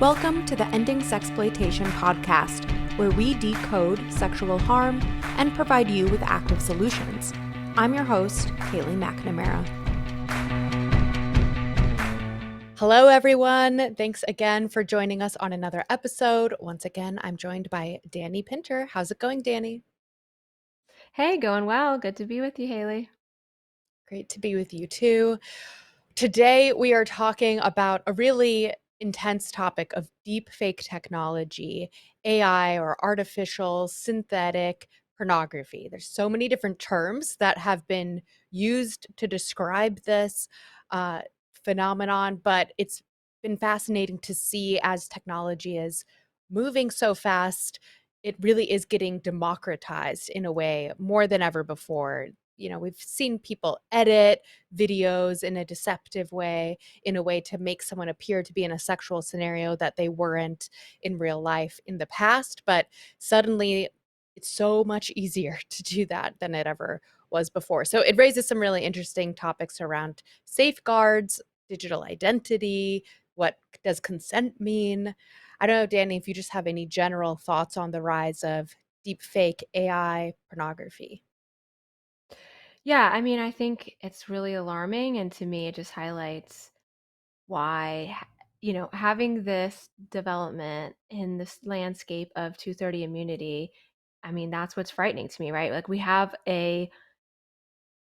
Welcome to the Ending Sexploitation podcast, where we decode sexual harm and provide you with active solutions. I'm your host, Kaylee McNamara. Hello, everyone. Thanks again for joining us on another episode. Once again, I'm joined by Dani Pinter. How's it going, Dani? Hey, going well. Good to be with you, Haley. Great to be with you too. Today, we are talking about a really intense topic of deepfake technology, AI or artificial synthetic pornography. There's so many different terms that have been used to describe this uh, phenomenon, but it's been fascinating to see as technology is moving so fast. It really is getting democratized in a way more than ever before. We've seen people edit videos in a deceptive way, in a way to make someone appear to be in a sexual scenario that they weren't in real life in the past. But suddenly it's so much easier to do that than it ever was before. So it raises some really interesting topics around safeguards, digital identity, what does consent mean? I don't know, Dani, if you just have any general thoughts on the rise of deepfake AI pornography. Yeah, I think it's really alarming. And to me, it just highlights why, having this development in this landscape of 230 immunity, that's what's frightening to me, right? Like we have a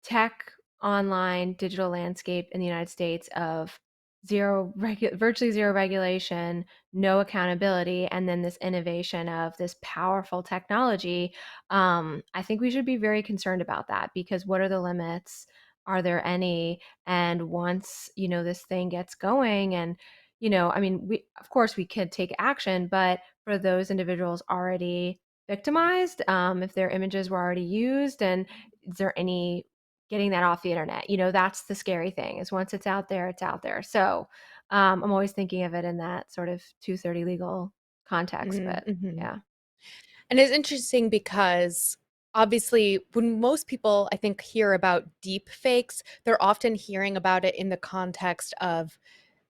tech online digital landscape in the United States of virtually zero regulation, no accountability, and then this innovation of this powerful technology. I think we should be very concerned about that because what are the limits? Are there any? And once this thing gets going, and we of course we could take action, but for those individuals already victimized, if their images were already used, and is there any getting that off the internet? That's the scary thing is once it's out there, it's out there. So I'm always thinking of it in that sort of 230 legal context, but Mm-hmm. yeah. And it's interesting because obviously, when most people, I think, hear about deep fakes, they're often hearing about it in the context of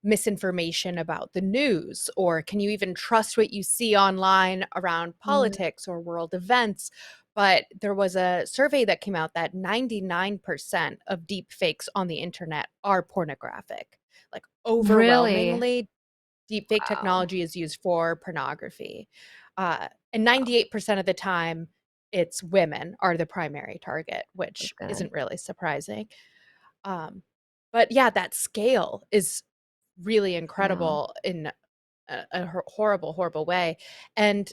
misinformation about the news, or can you even trust what you see online around Mm, politics or world events? But there was a survey that came out that 99% of deep fakes on the internet are pornographic. Like really? overwhelmingly, deepfake Wow. technology is used for pornography. And Wow. 98% of the time, it's women are the primary target, That's which good. isn't really surprising. Um, but yeah, that scale is really Yeah. incredible in a horrible, horrible way. And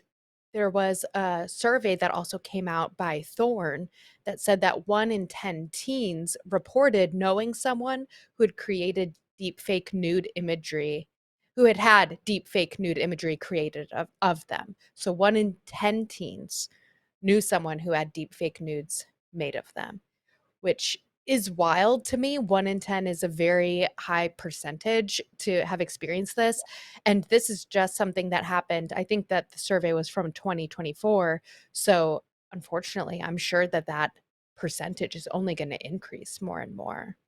there was a survey that also came out by Thorn that said that 1 in 10 teens reported knowing someone who had created deepfake nude imagery, who had had deepfake nude imagery created of them. So 1 in 10 teens knew someone who had deepfake nudes made of them, which is wild to me. 1 in 10 is a very high percentage to have experienced this. And this is just something that happened. I think that the survey was from 2024. So unfortunately, I'm sure that that percentage is only going to increase more and more.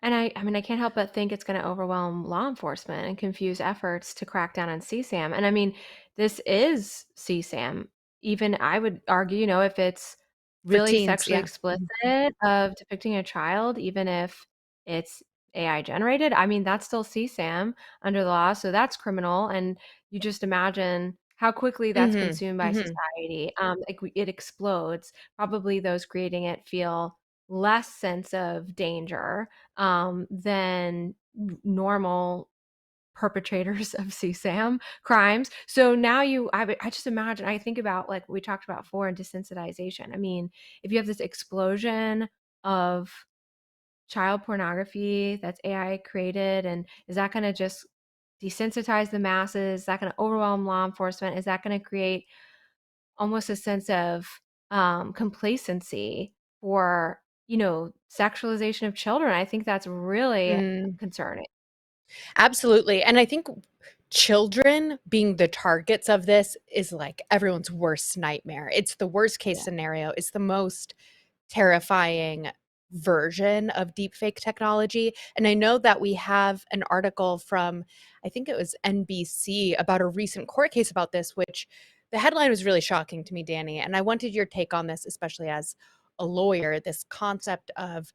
And I can't help but think it's going to overwhelm law enforcement and confuse efforts to crack down on CSAM. And this is CSAM. Even I would argue, if it's For really teens, sexually yeah. explicit Mhm. of depicting a child, even if it's AI generated, that's still CSAM under the law. So that's criminal. And you just imagine how quickly that's Mhm. consumed by Mhm. society. It explodes. Probably those creating it feel less sense of danger than normal perpetrators of CSAM crimes. So now I just imagine, I think about like we talked about before in desensitization. If you have this explosion of child pornography that's AI created, and is that going to just desensitize the masses? Is that going to overwhelm law enforcement? Is that going to create almost a sense of complacency for sexualization of children? I think that's really Mm. concerning. Absolutely. And I think children being the targets of this is like everyone's worst nightmare. It's the worst case Yeah. scenario. It's the most terrifying version of deepfake technology. And I know that we have an article from, I think it was NBC, about a recent court case about this, which the headline was really shocking to me, Danny. And I wanted your take on this, especially as a lawyer, this concept of,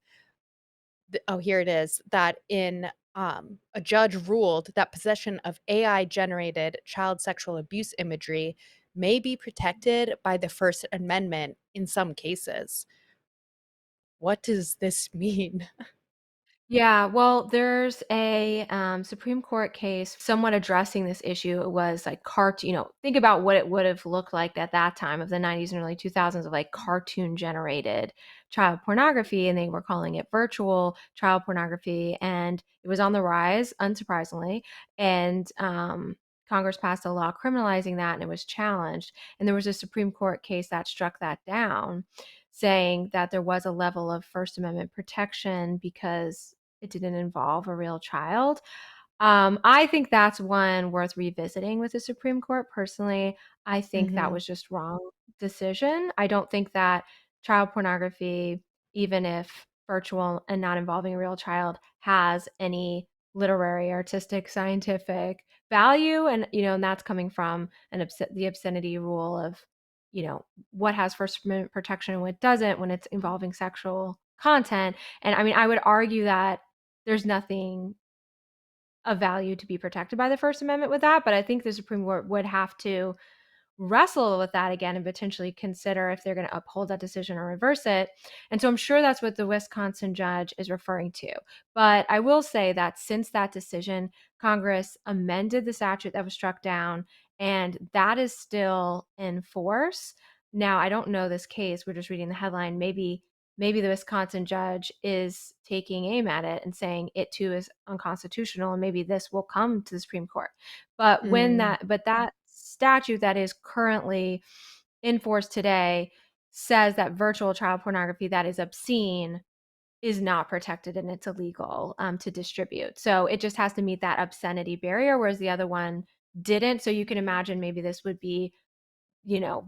oh, here it is, that in a judge ruled that possession of AI generated child sexual abuse imagery may be protected by the First Amendment in some cases. What does this mean? Yeah, well, there's a Supreme Court case somewhat addressing this issue. It was like think about what it would have looked like at that time of the 90s and early 2000s of like cartoon generated child pornography. And they were calling it virtual child pornography. And it was on the rise, unsurprisingly. And Congress passed a law criminalizing that and it was challenged. And there was a Supreme Court case that struck that down, saying that there was a level of First Amendment protection because it didn't involve a real child. I think that's one worth revisiting with the Supreme Court. Personally, I think that Mhm. was just wrong decision. I don't think that child pornography, even if virtual and not involving a real child, has any literary, artistic, scientific value. And that's coming from the obscenity rule of, what has First Amendment protection and what doesn't when it's involving sexual content. And I mean, I would argue that there's nothing of value to be protected by the First Amendment with that, but I think the Supreme Court would have to wrestle with that again and potentially consider if they're going to uphold that decision or reverse it. And so I'm sure that's what the Wisconsin judge is referring to. But I will say that since that decision, Congress amended the statute that was struck down, and that is still in force. Now, I don't know this case. We're just reading the headline. Maybe the Wisconsin judge is taking aim at it and saying it too is unconstitutional, and maybe this will come to the Supreme Court. Mm. But that statute that is currently in force today says that virtual child pornography that is obscene is not protected and it's illegal to distribute. So it just has to meet that obscenity barrier, whereas the other one didn't. So you can imagine maybe this would be,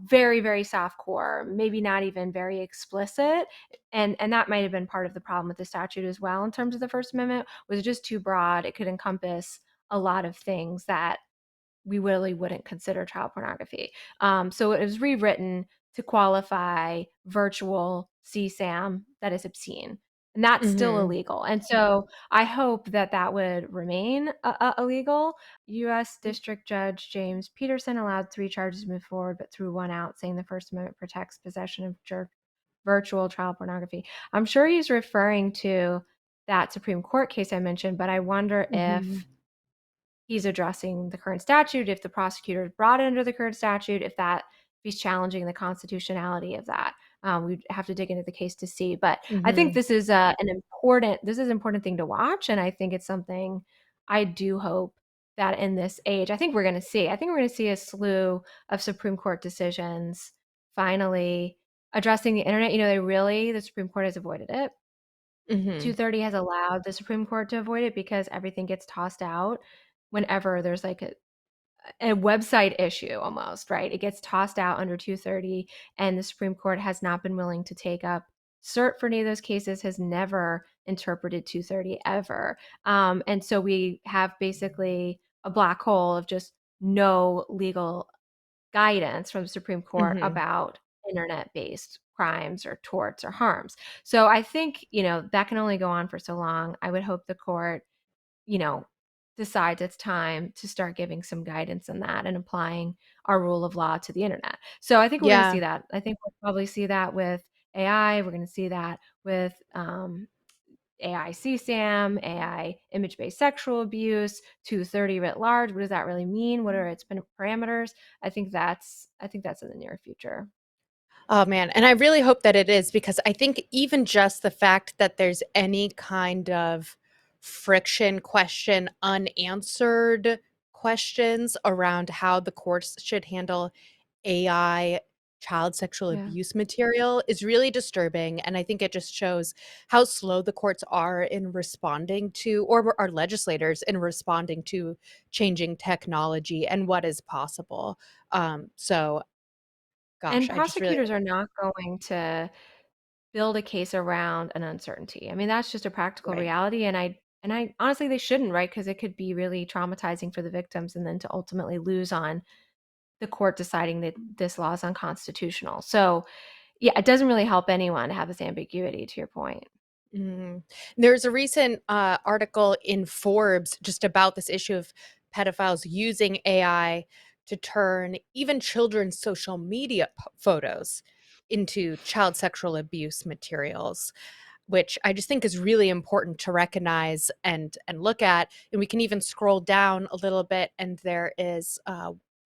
very, very soft core, maybe not even very explicit. And that might have been part of the problem with the statute as well in terms of the First Amendment, was it just too broad. It could encompass a lot of things that we really wouldn't consider child pornography. So it was rewritten to qualify virtual CSAM that is obscene, and that's still Mhm. illegal. And so I hope that that would remain illegal. U.S. District Judge James Peterson allowed 3 charges to move forward, but threw one out, saying the First Amendment protects possession of virtual child pornography. I'm sure he's referring to that Supreme Court case I mentioned, but I wonder Mhm. if he's addressing the current statute, if the prosecutor brought it under the current statute, if he's challenging the constitutionality of that. We'd have to dig into the case to see. But I think Mhm. this is an important thing to watch, and I think it's something I do hope that in this age, I think we're going to see. I think we're going to see a slew of Supreme Court decisions finally addressing the internet. The Supreme Court has avoided it. Mhm. 230 has allowed the Supreme Court to avoid it because everything gets tossed out whenever there's like a website issue almost, right? It gets tossed out under 230, and the Supreme Court has not been willing to take up cert for any of those cases, has never interpreted 230 ever. And so we have basically a black hole of just no legal guidance from the Supreme Court Mhm. about internet-based crimes or torts or harms. So I think, that can only go on for so long. I would hope the court, you know, decides it's time to start giving some guidance in that and applying our rule of law to the internet. So I think we're going to Yeah. see that. I think we'll probably see that with AI. We're going to see that with AI CSAM, AI image-based sexual abuse, 230 writ large. What does that really mean? What are its parameters? I think that's in the near future. Oh, man, and I really hope that it is, because I think even just the fact that there's any kind of friction, question, unanswered questions around how the courts should handle AI child sexual Yeah. abuse material is really disturbing, and I think it just shows how slow the courts are in responding to, or our legislators in responding to, changing technology and what is possible. So And gosh, I just really. prosecutors are not going to build a case around an uncertainty. I mean, that's just a practical Right. reality, and I honestly they shouldn't, right? Because it could be really traumatizing for the victims and then to ultimately lose on the court deciding that this law is unconstitutional. So, yeah, it doesn't really help anyone to have this ambiguity, to your point. Mhm. There's a recent article in Forbes just about this issue of pedophiles using AI to turn even children's social media photos into child sexual abuse materials, which I just think is really important to recognize and look at. And we can even scroll down a little bit, and there is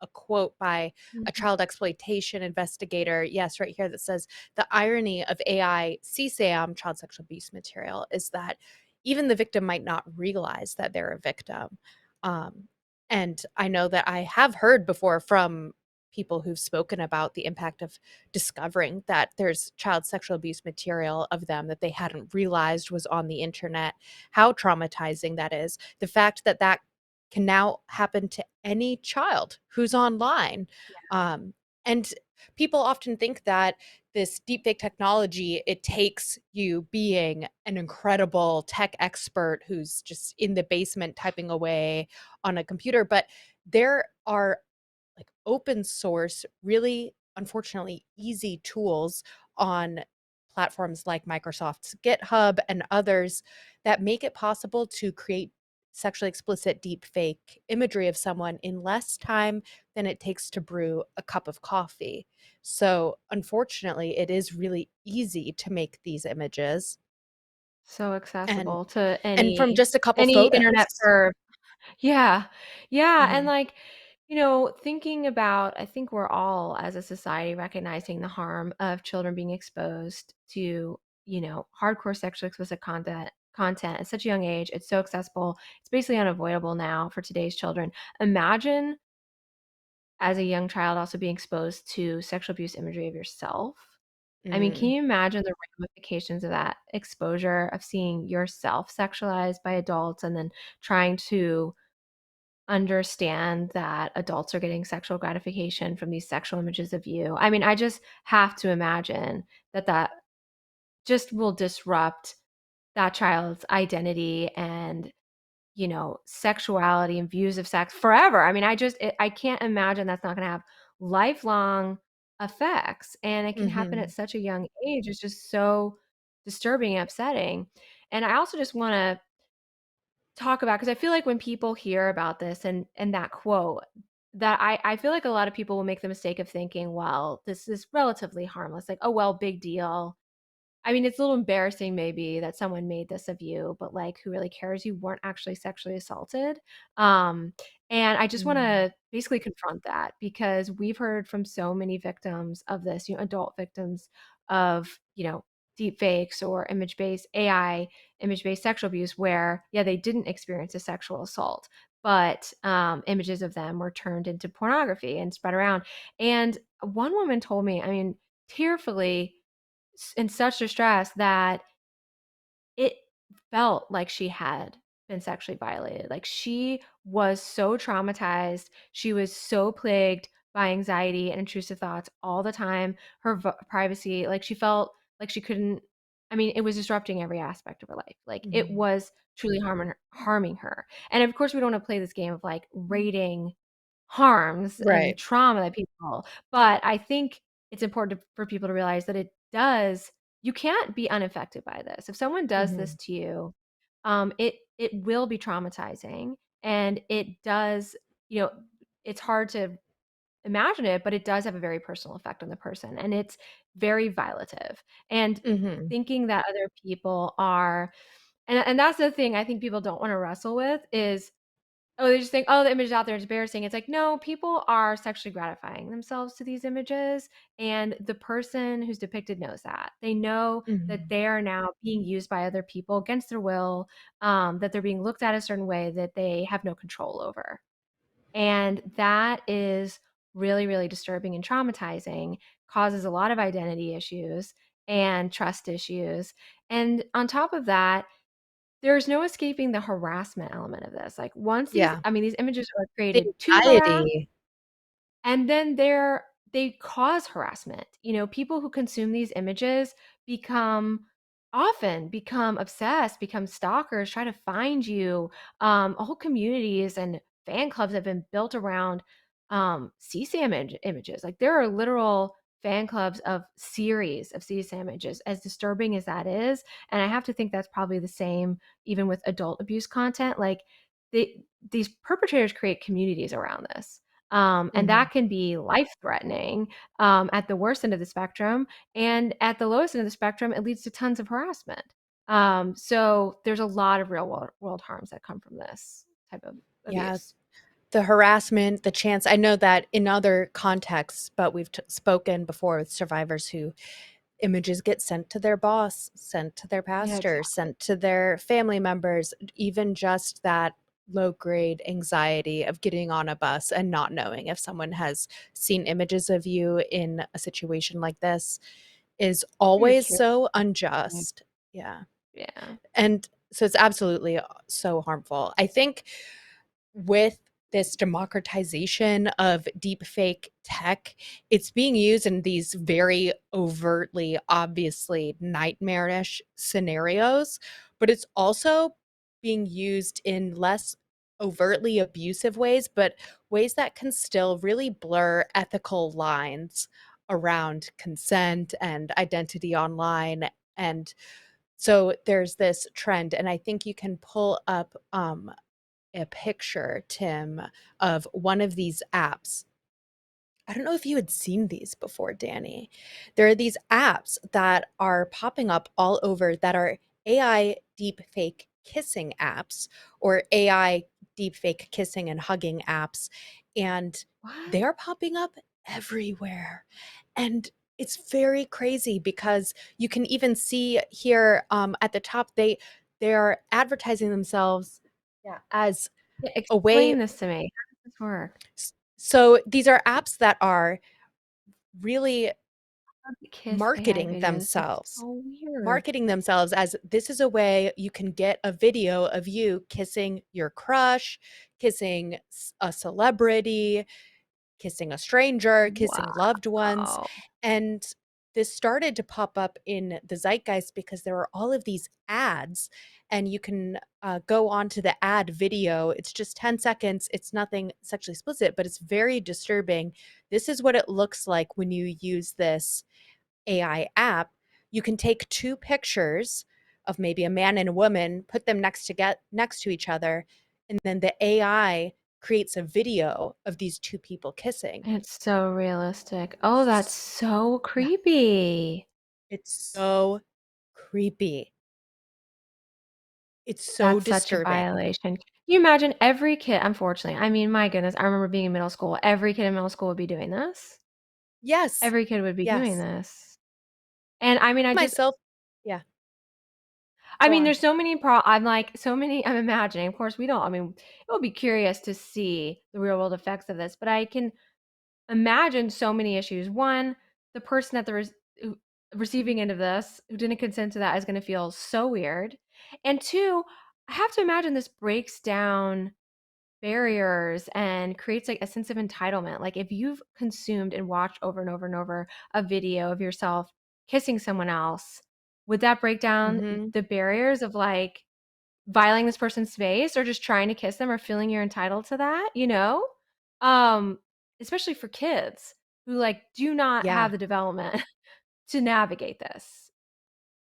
a quote by a Mhm. child exploitation investigator, yes, right here, that says the irony of AI CSAM, child sexual abuse material, is that even the victim might not realize that they're a victim. Um, and I know that I have heard before from people who've spoken about the impact of discovering that there's child sexual abuse material of them that they hadn't realized was on the internet, how traumatizing that is. The fact that that can now happen to any child who's online. Um, and people often think that this deepfake technology, it takes you being an incredible tech expert who's just in the basement typing away on a computer. But there are like open source, really unfortunately easy tools on platforms like Microsoft's GitHub and others that make it possible to create sexually explicit deep fake imagery of someone in less time than it takes to brew a cup of coffee. So, unfortunately, it is really easy to make these images So and accessible to from any just a couple any internet photos. perv. Yeah. Yeah, and, Mhm, like, thinking about I think we're all, as a society, recognizing the harm of children being exposed to, hardcore sexually explicit content at such a young age. It's so accessible. It's basically unavoidable now for today's children. Imagine, as a young child, also being exposed to sexual abuse imagery of yourself. I mean, can mm, you imagine the ramifications of that exposure, of seeing yourself sexualized by adults and then trying to understand that adults are getting sexual gratification from these sexual images of you? I mean, I just have to imagine that that just will disrupt that child's identity and, sexuality and views of sex forever. I mean, I can't imagine that's not gonna have lifelong effects, and it can happen at mhm, such a young age. It's just so disturbing and upsetting. And I also just wanna talk about, because I feel like when people hear about this and that quote, that I feel like a lot of people will make the mistake of thinking, well, this is relatively harmless, like, "Oh, well, big deal." I mean, it's a little embarrassing maybe that someone made this of you, but, like, who really cares? You weren't actually sexually assaulted. Um, and I just mm, wanna basically confront that, because we've heard from so many victims of this, adult victims of, deep fakes or image-based AI, image-based sexual abuse where, yeah, they didn't experience a sexual assault, but, images of them were turned into pornography and spread around. And one woman told me, I mean, tearfully, in such distress, that it felt like she had been sexually violated. Like, she was so traumatized. She was so plagued by anxiety and intrusive thoughts all the time. Her privacy, like, she felt like she couldn't. I mean, it was disrupting every aspect of her life. Like, it mhm. was truly harming her. And of course, we don't wanna play this game of, like, rating harms and Right. trauma that people, but I think it's important for people to realize that you can't be unaffected by this. If someone does this Mhm, to you, it will be traumatizing, and it does, you know, it's hard to imagine it, but it does have a very personal effect on the person, and it's very violative. And mhm, thinking that other people are, and that's the thing I think people don't wanna wrestle with is, oh, they just think, "Oh, the image is out there, it's embarrassing." It's like, no, people are sexually gratifying themselves to these images, and the person who's depicted knows that. They know that mhm, they are now being used by other people against their will, that they're being looked at a certain way that they have no control over. And that is really, really disturbing and traumatizing, causes a lot of identity issues and trust issues. And on top of that, there's no escaping the harassment element of this. Like, once yeah. these images are The created to harass, anxiety. and then they cause harassment. People who consume these images become often become obsessed, become stalkers, try to find you. Whole communities and fan clubs have been built around CSAM images. Like there are literal fan clubs of series of CSAM images, as disturbing as that is. And I have to think that's probably the same even with adult abuse content. Like they, these perpetrators create communities around this. And Mhm. that can be life threatening at the worst end of the spectrum. And at the lowest end of the spectrum, it leads to tons of harassment. So there's a lot of real world harms that come from this type of Yeah, abuse. the harassment, the chance I know that in other contexts, but we've spoken before with survivors who images get sent to their boss, sent to their Yeah, pastor, exactly. sent to their family members, even just that low grade anxiety of getting on a bus and not knowing if someone has seen images of you in a situation like this is always Ridiculous. so unjust. Yeah. Yeah. And so it's absolutely so harmful. I think with this democratization of deepfake tech, it's being used in these very overtly, obviously nightmarish scenarios, but it's also being used in less overtly abusive ways, but ways that can still really blur ethical lines around consent and identity online. And so there's this trend, and I think you can pull up a picture, Tim, of one of these apps. I don't know if you had seen these before, Danny. There are these apps that are popping up all over that are AI deepfake kissing apps or AI deepfake kissing and hugging apps. And What? they are popping up everywhere. And it's very crazy because you can even see here at the top, they are advertising themselves, yeah, as Yeah, a way. explain this to me. How does this work? So these are apps that are really Kiss AI marketing videos. That's themselves so weird. marketing themselves as this is a way you can get a video of you kissing your crush, kissing a celebrity, kissing a stranger, kissing loved ones. Wow. And this started to pop up in the zeitgeist because there are all of these ads, and you can go on to the ad video. It's just 10 seconds. It's nothing sexually explicit, but it's very disturbing. This is what it looks like when you use this AI app. You can take two pictures of maybe a man and a woman, put them next to each other, and then the AI creates a video of these two people kissing. It's so realistic. Oh, that's S- so Yeah, creepy. it's so creepy. It's so That's such a disturbing. violation. Can you imagine every kid unfortunately, I mean, my goodness, I remember being in middle school, every kid in middle school would be doing this. Yes. Every kid would be doing Yes. this. And I mean, Myself. Yeah, go on. there's so many I'm imagining, of course, we don't I mean, it would be curious to see the real world effects of this, but I can imagine so many issues. One, the person at the who receiving end of this, who didn't consent to that, is gonna feel so weird. And 2, I have to imagine this breaks down barriers and creates, like, a sense of entitlement. Like, if you've consumed and watched over and over and over a video of yourself kissing someone else, would that break down Mhm. the barriers of, like, violating this person's space or just trying to kiss them or feeling you're entitled to that, you know? Um, Especially for kids who, like, do not have Yeah. the development to navigate this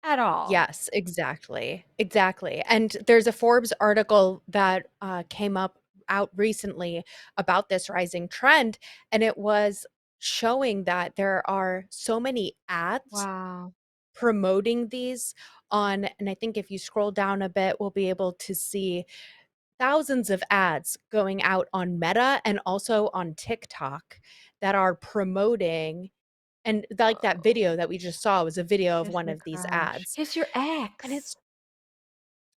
at all. Yes, exactly, exactly, and there's a Forbes article that, came up out recently about this rising trend, and it was showing that there are so many ads Wow. promoting these on, and I think if you scroll down a bit, we'll be able to see thousands of ads going out on Meta and also on TikTok that are promoting, and like that Oh, video that we just saw was a video of kiss one your of these crush. ads, Kiss your and ex. it's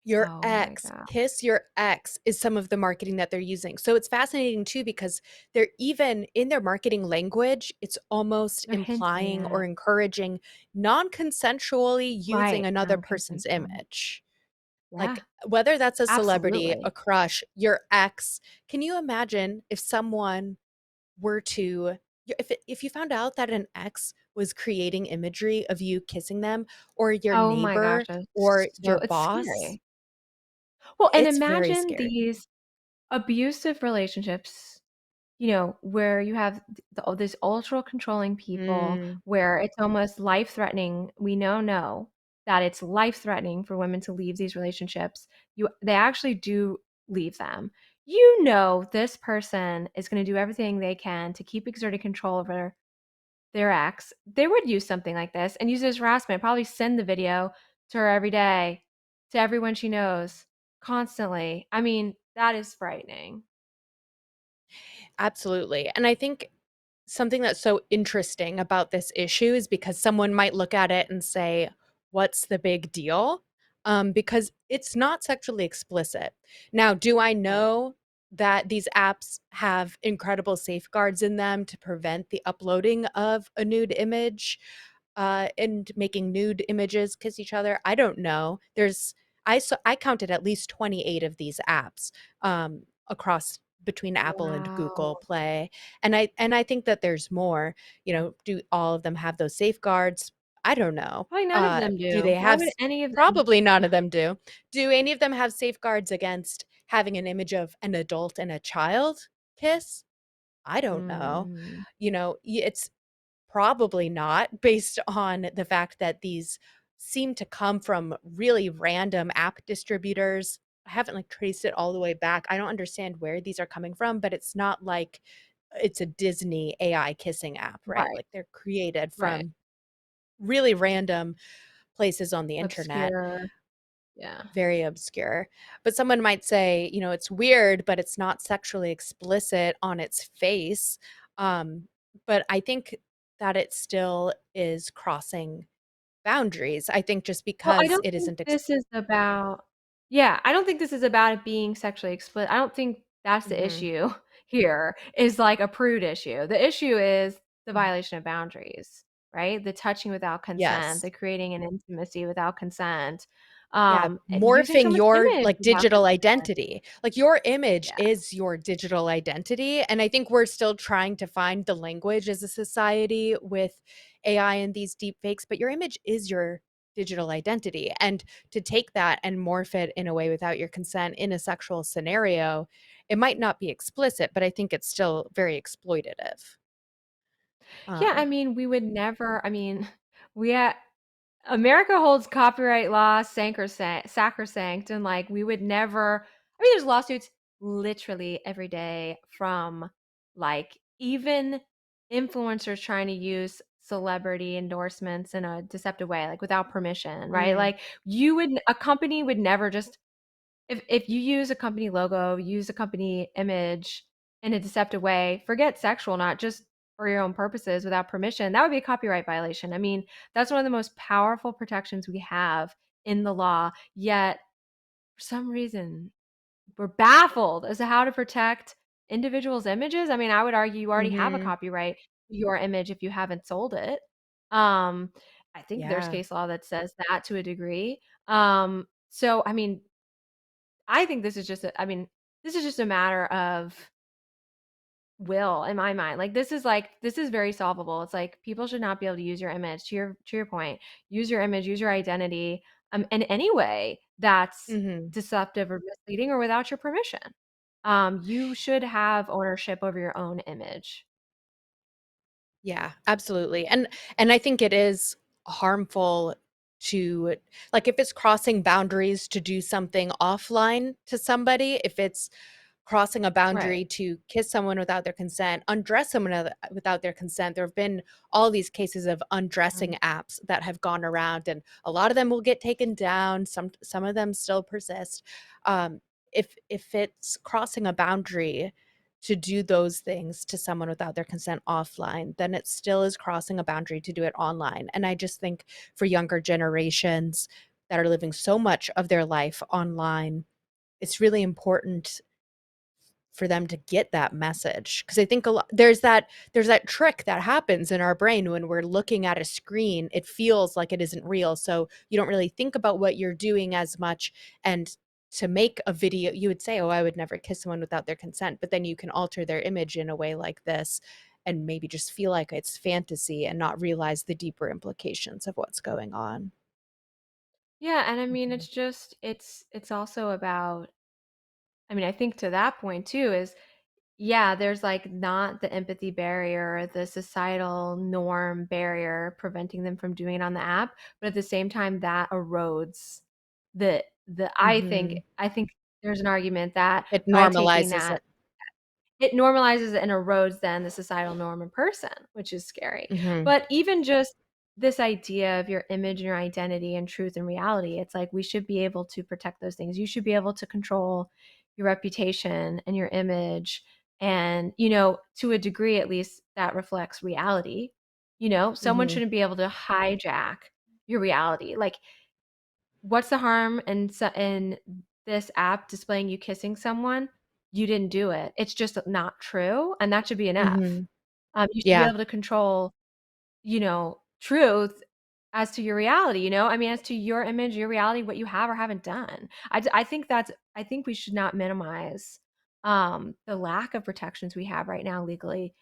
your Oh my ex, god. kiss your ex is some of the marketing that they're using. So it's fascinating too because they're even in their marketing language, it's almost They're hinting implying or at encouraging non-consensually using right, another person's non-consensual. image. Yeah, Like whether that's a celebrity, a absolutely. crush, your ex. Can you imagine if someone were to if you found out that an ex was creating imagery of you kissing them or your Oh my gosh, neighbor or your it's boss, scary. Well, and it's very imagine scary. these abusive relationships, where you have all these ultra controlling people Mm. where it's almost life-threatening. We know that it's life-threatening for women to leave these relationships. They actually do leave them. This person is gonna do everything they can to keep exerting control over their ex. They would use something like this and use it as harassment, probably send the video to her every day, to everyone she knows, constantly. I mean, that is frightening. Absolutely. And I think something that's so interesting about this issue is because someone might look at it and say, "What's the big deal?" Because it's not sexually explicit. Now, do I Right. know that these apps have incredible safeguards in them to prevent the uploading of a nude image, and making nude images kiss each other? I don't know. I counted at least 28 of these apps, across between Apple and Google Wow. Play, and I think that there's more. Do all of them have those safeguards? I don't know. Probably none of them Do do. they Why have would s any of them? Probably none of them do. Do any of them have safeguards against having an image of an adult and a child kiss? I don't know. Mm, It's probably not, based on the fact that these seem to come from really random app distributors. I haven't, like, traced it all the way back. I don't understand where these are coming from, but it's not like it's a Disney AI kissing app, right? right, Like, they're created right. from really random places on the internet, Obscure. Yeah. very obscure. But someone might say, "It's weird, but it's not sexually explicit on its face." Um, but I think that it still is crossing boundaries. I think just Well, I because don't it think isn't ex this is about yeah, I don't think this is about it being sexually explicit. I don't think that's the Mhm, issue here, is like a prude issue. The issue is the mhm. violation of boundaries, right? The touching without consent, Yes. the creating an intimacy without consent, Yeah, and using morphing someone's your, image like, without digital consent. identity. Like, your image Yeah. is your digital identity, and I think we're still trying to find the language as a society with AI and these deep fakes, but your image is your digital identity, and to take that and morph it in a way without your consent in a sexual scenario, it might not be explicit, but I think it's still very exploitative. Yeah, I Um mean, we would never I mean, we America holds copyright law sacrosanct, and, like, we would never I mean, there's lawsuits literally every day from, like, even influencers trying to use celebrity endorsements in a deceptive way, like, without permission, right? Mm, Like, a company would never just if you use a company logo, use a company image in a deceptive way, forget sexual, not just for your own purposes without permission, that would be a copyright violation. I mean, that's one of the most powerful protections we have in the law, yet for some reason, we're baffled as to how to protect individuals' images. I mean, I would argue you already have a mhm. copyright to your image if you haven't sold it. Um, I think there's Yeah. case law that says that to a degree. So I mean, I think this is just a matter of will in my mind. This is very solvable. It's like people should not be able to use your image to your point. Use your image, use your identity in any way that's Mhm. deceptive or misleading or without your permission. You should have ownership over your own image. Yeah, absolutely. And I think it is harmful to, like, if it's crossing boundaries to do something offline to somebody, if it's crossing a Right. boundary to kiss someone without their consent, undress someone without their consent. There have been all these cases of Um, undressing apps that have gone around, and a lot of them will get taken down. Some of them still persist. Um, if it's crossing a boundary to do those things to someone without their consent offline, then it still is crossing a boundary to do it online. And I just think for younger generations that are living so much of their life online, it's really important for them to get that message, because I think a lot there's that trick that happens in our brain when we're looking at a screen. It feels like it isn't real, so you don't really think about what you're doing as much, and to make a video, you would say, "Oh, I would never kiss someone without their consent," but then you can alter their image in a way like this, and maybe just feel like it's fantasy and not realize the deeper implications of what's going on. Yeah, and I mean, Mhm. it's just it's also about I mean, I think to that point too is yeah, there's like not the empathy barrier, the societal norm barrier preventing them from doing it on the app, but at the same time that erodes the Mhm. I think there's an argument that It by taking normalizes that it. it normalizes and erodes then the societal norm in person, which is scary. Mhm. But even just this idea of your image and your identity and truth and reality, it's like we should be able to protect those things. You should be able to control your reputation and your image. And, to a degree, at least that reflects reality. Someone Mhm. shouldn't be able to hijack your reality. Like, what's the harm in this app displaying you kissing someone? You didn't do it. It's just not true, and that should be enough. Mhm. You should be Yeah. able to control, truth as to your reality, I mean, as to your image, your reality, what you have or haven't done. I think we should not minimize, the lack of protections we have right now legally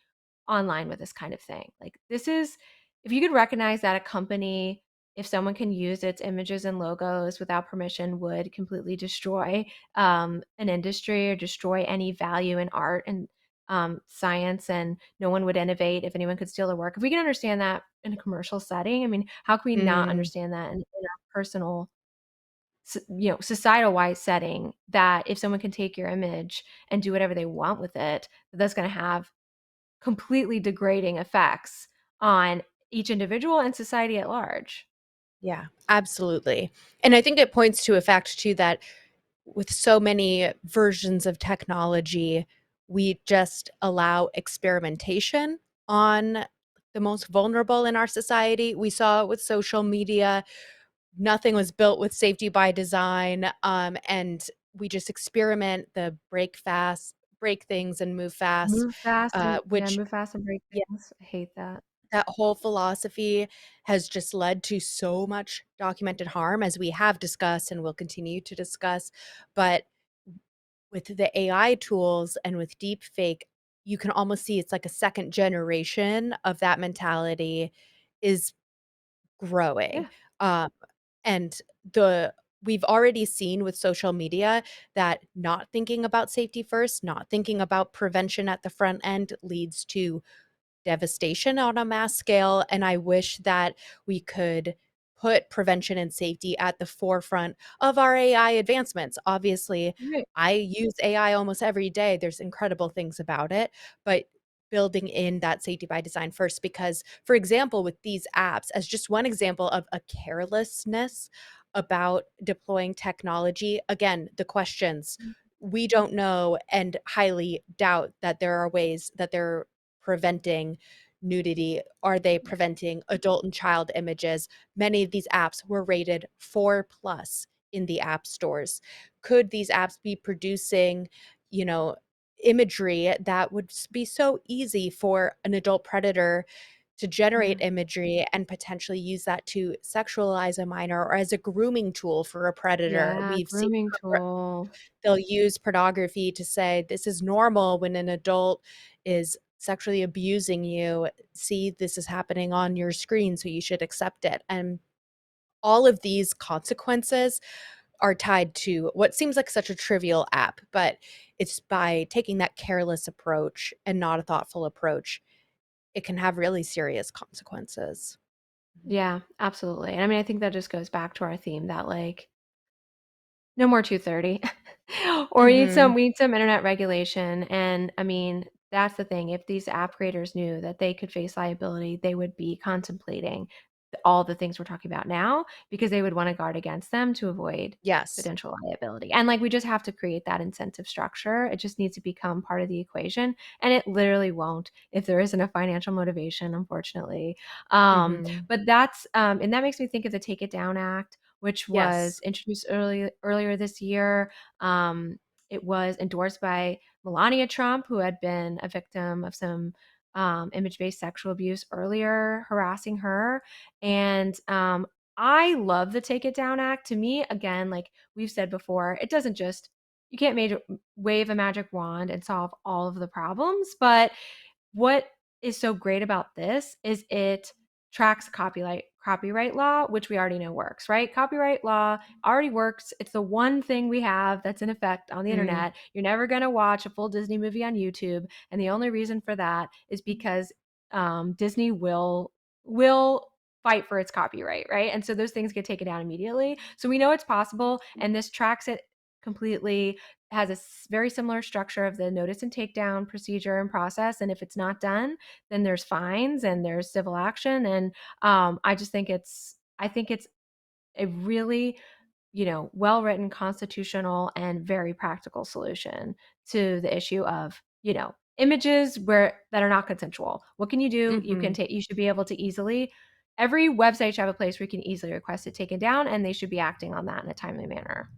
online with this kind of thing. Like this is if you could recognize that a company, if someone can use its images and logos without permission, would completely destroy an industry or destroy any value in art and science, and no one would innovate if anyone could steal their work. If we can understand that in a commercial setting, I mean, how can we not Mhm. understand that in our personal, societal wise setting? That if someone can take your image and do whatever they want with it, that's going to have completely degrading effects on each individual and society at large. Yeah, absolutely. And I think it points to a fact too that with so many versions of technology, we just allow experimentation on the most vulnerable in our society. We saw it with social media. Nothing was built with safety by design. And we just experiment the break things and move fast, which, Move fast and break yeah, things. I hate that. that whole philosophy has just led to so much documented harm, as we have discussed and will continue to discuss. But with the AI tools and with deepfake, you can almost see it's like a second generation of that mentality is growing. Yeah, Um, and the we've already seen with social media that not thinking about safety first, not thinking about prevention at the front end leads to devastation on a mass scale, and I wish that we could put prevention and safety at the forefront of our AI advancements. Obviously, right. I use AI almost every day. There's incredible things about it, but building in that safety by design first because, for example, with these apps, as just one example of a carelessness about deploying technology, again, the questions, we don't know and highly doubt that there are ways that they're preventing nudity? Are they preventing adult and child images? Many of these apps were rated 4 plus in the app stores. Could these apps be producing, you know, imagery that would be so easy for an adult predator to generate Yeah. imagery and potentially use that to sexualize a minor or as a grooming tool for a predator? Yeah, We've seen grooming tool. they'll use pornography to say, "This is normal when an adult is sexually abusing you. See, this is happening on your screen, so you should accept it." And all of these consequences are tied to what seems like such a trivial app, but it's by taking that careless approach and not a thoughtful approach, it can have really serious consequences. Yeah, absolutely. And I mean, I think that just goes back to our theme that like no more 230. Or Mhm. we need some internet regulation, and, I mean, that's the thing, if these app creators knew that they could face liability, they would be contemplating all the things we're talking about now, because they would wanna guard against them to avoid Yes. potential liability, and, like, we just have to create that incentive structure, it just needs to become part of the equation, and it literally won't if there isn't a financial motivation, unfortunately. Mhm. But that's, and that makes me think of the Take It Down Act, which was Yes. introduced earlier this year. Um, it was endorsed by Melania Trump, who had been a victim of some image-based sexual abuse earlier, harassing her. And I love the Take It Down Act. To me, again, like we've said before, it doesn't just you can't wave a magic wand and solve all of the problems, but what is so great about this is it tracks copyright law, which we already know works, right? Copyright law already works. It's the one thing we have that's in effect on the Mm. internet. You're never going to watch a full Disney movie on YouTube, and the only reason for that is because Disney will fight for its copyright, right? And so those things get taken down immediately. So we know it's possible, and this tracks it completely, has a very similar structure of the notice and takedown procedure and process. And if it's not done, then there's fines and there's civil action. And I think it's a really, well written, constitutional, and very practical solution to the issue of, images that are not consensual. What can you do? Mhm. You should be able to easily. Every website should have a place where you can easily request it taken down, and they should be acting on that in a timely manner.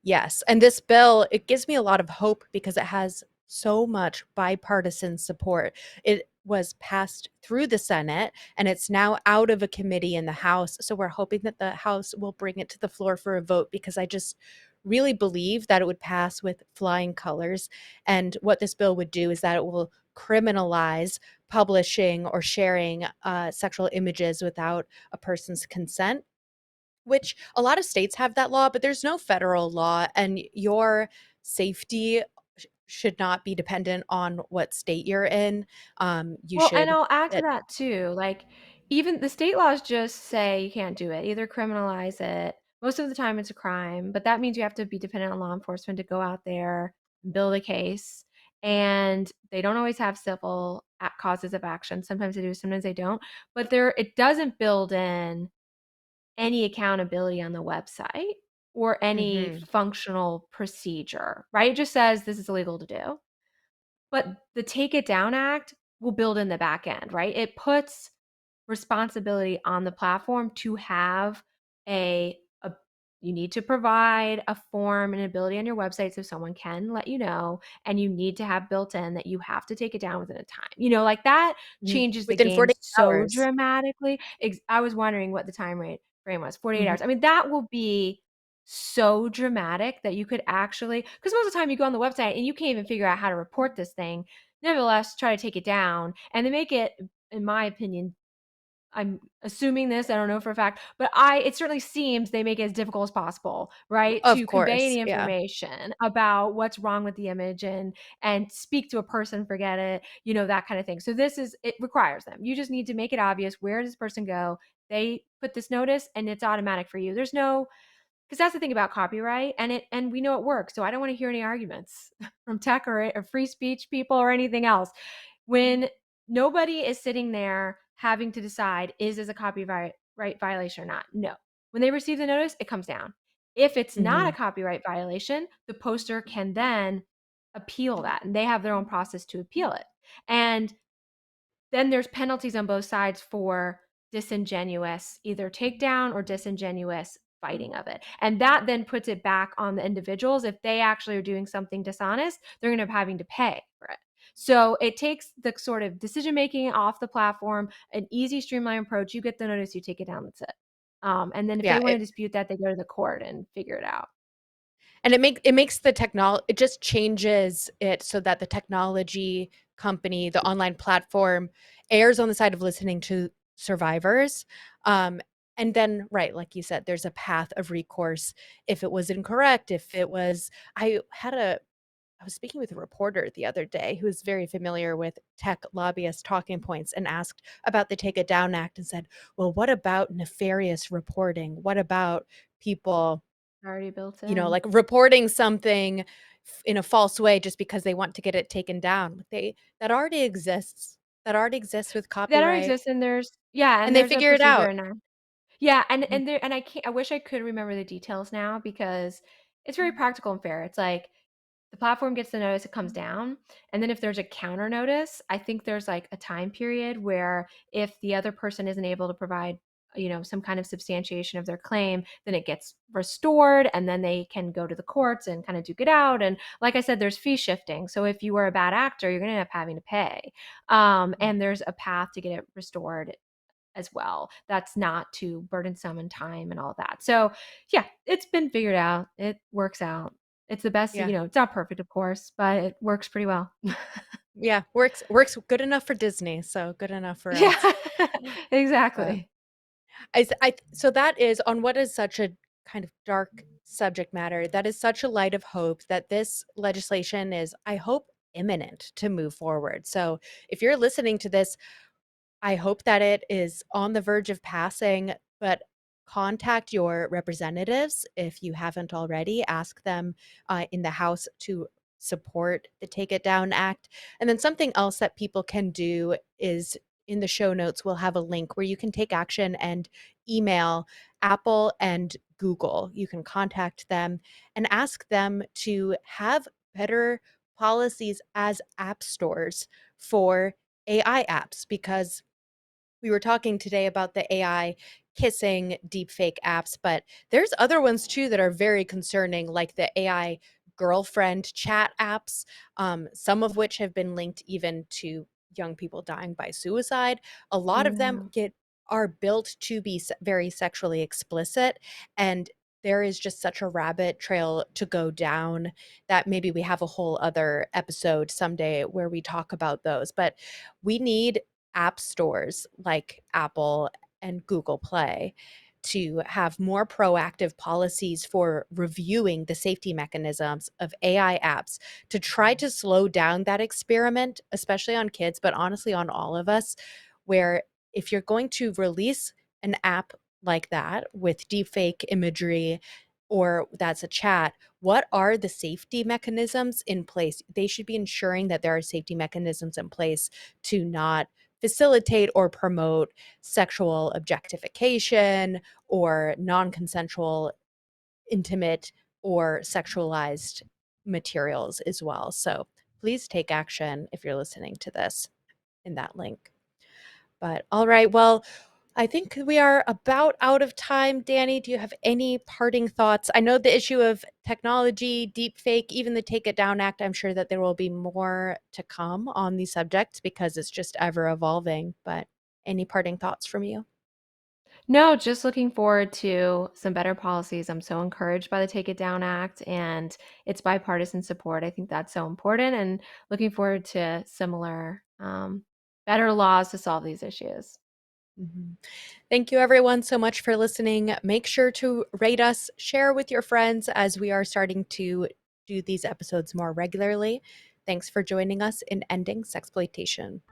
Yes, and this bill, it gives me a lot of hope because it has so much bipartisan support. It was passed through the Senate and it's now out of a committee in the House. So we're hoping that the House will bring it to the floor for a vote because I just really believe that it would pass with flying colors. And what this bill would do is that it will criminalize publishing or sharing sexual images without a person's consent, which a lot of states have that law, but there's no federal law, and your safety should not be dependent on what state you're in. You Well, and should I'll add to that that too, like, even the state laws just say you can't do it, either criminalize it. Most of the time it's a crime, but that means you have to be dependent on law enforcement to go out there and build a case. And they don't always have civil causes of action. Sometimes they do, sometimes they don't. But it doesn't build in any accountability on the website or any Mhm. functional procedure, right? It just says this is illegal to do. But the Take It Down Act will build in the back end, right? It puts responsibility on the platform to have a you need to provide a form and ability on your website so someone can let you know, and you need to have built in that you have to take it down within a time. Like that Mhm. changes the Within game 48 so hours. dramatically. I was wondering what the frame was. 48 Mhm. hours. I mean, that will be so dramatic that you could actually, because most of the time you go on the website and you can't even figure out how to report this thing. Nevertheless, try to take it down, and they make it, in my opinion, I'm assuming this, I don't know for a fact, but it certainly seems they make it as difficult as possible, right? Of To convey course, any yeah. information about what's wrong with the image and speak to a person, forget it, that kind of thing. So it requires them. You just need to make it obvious, where does this person go? They put this notice and it's automatic for you. There's no, because that's the thing about copyright, and we know it works. So I don't want to hear any arguments from tech or free speech people or anything else. When nobody is sitting there having to decide, is this a copyright violation or not? No. When they receive the notice, it comes down. If it's not a Mhm. copyright violation, the poster can then appeal that, and they have their own process to appeal it. And then there's penalties on both sides for disingenuous either takedown or disingenuous fighting of it. And that then puts it back on the individuals. If they actually are doing something dishonest, they're going to be having to pay for it. So it takes the sort of decision making off the platform, an easy, streamlined approach. You get the notice, you take it down, that's it. And then if they Yeah, want to dispute that, they go to the court and figure it out. and it makes the technol it just changes it so that the technology company, the online platform, errs on the side of listening to survivors. Um, and then, right, like you said, there's a path of recourse if it was incorrect, if it was I was speaking with a reporter the other day who is very familiar with tech lobbyist talking points and asked about the Take It Down Act and said, "Well, what about nefarious reporting? What about people Already built in. like reporting something in a false way just because they want to get it taken down. They that already exists. That already exists with That already copyright, exists, and and and they there's a figure it procedure out. in there. Yeah, Mhm, and I can't, I wish I could remember the details now because it's very practical and fair. It's like the platform gets the notice, it comes down, and then if there's a counter notice, I think there's like a time period where if the other person isn't able to provide, some kind of substantiation of their claim, then it gets restored, and then they can go to the courts and kind of duke it out. And like I said, there's fee shifting. So if you were a bad actor, you're going to end up having to pay. And there's a path to get it restored as well. That's not too burdensome in time and all that. So, yeah, it's been figured out. It works out. It's the best, yeah. it's not perfect, of course, but it works pretty well. Yeah, works good enough for Disney, so good enough for Yeah, us. Um, exactly. so that is on what is such a kind of dark subject matter. That is such a light of hope that this legislation is, I hope, imminent to move forward. So if you're listening to this, I hope that it is on the verge of passing, but contact your representatives if you haven't already. Ask them in the House to support the Take It Down Act. And then something else that people can do is in the show notes, we'll have a link where you can take action and email Apple and Google. You can contact them and ask them to have better policies as app stores for AI apps because we were talking today about the AI kissing deepfake apps, but there's other ones too that are very concerning, like the AI girlfriend chat apps, some of which have been linked even to young people dying by suicide. A lot of them Yeah. are built to be very sexually explicit, and there is just such a rabbit trail to go down that maybe we have a whole other episode someday where we talk about those. But we need app stores like Apple and Google Play to have more proactive policies for reviewing the safety mechanisms of AI apps to try to slow down that experiment, especially on kids, but honestly on all of us, where if you're going to release an app like that with deepfake imagery or that's a chat, what are the safety mechanisms in place? They should be ensuring that there are safety mechanisms in place to not facilitate or promote sexual objectification or non-consensual intimate or sexualized materials as well. So please take action if you're listening to this in that link. But all right, well, I think we are about out of time. Dani, do you have any parting thoughts? I know the issue of technology, deep fake, even the Take It Down Act, I'm sure that there will be more to come on these subjects because it's just ever evolving. But any parting thoughts from you? No, just looking forward to some better policies. I'm so encouraged by the Take It Down Act and its bipartisan support. I think that's so important and looking forward to similar, better laws to solve these issues. Mhm. Thank you, everyone, so much for listening. Make sure to rate us, share with your friends as we are starting to do these episodes more regularly. Thanks for joining us in Ending Sexploitation.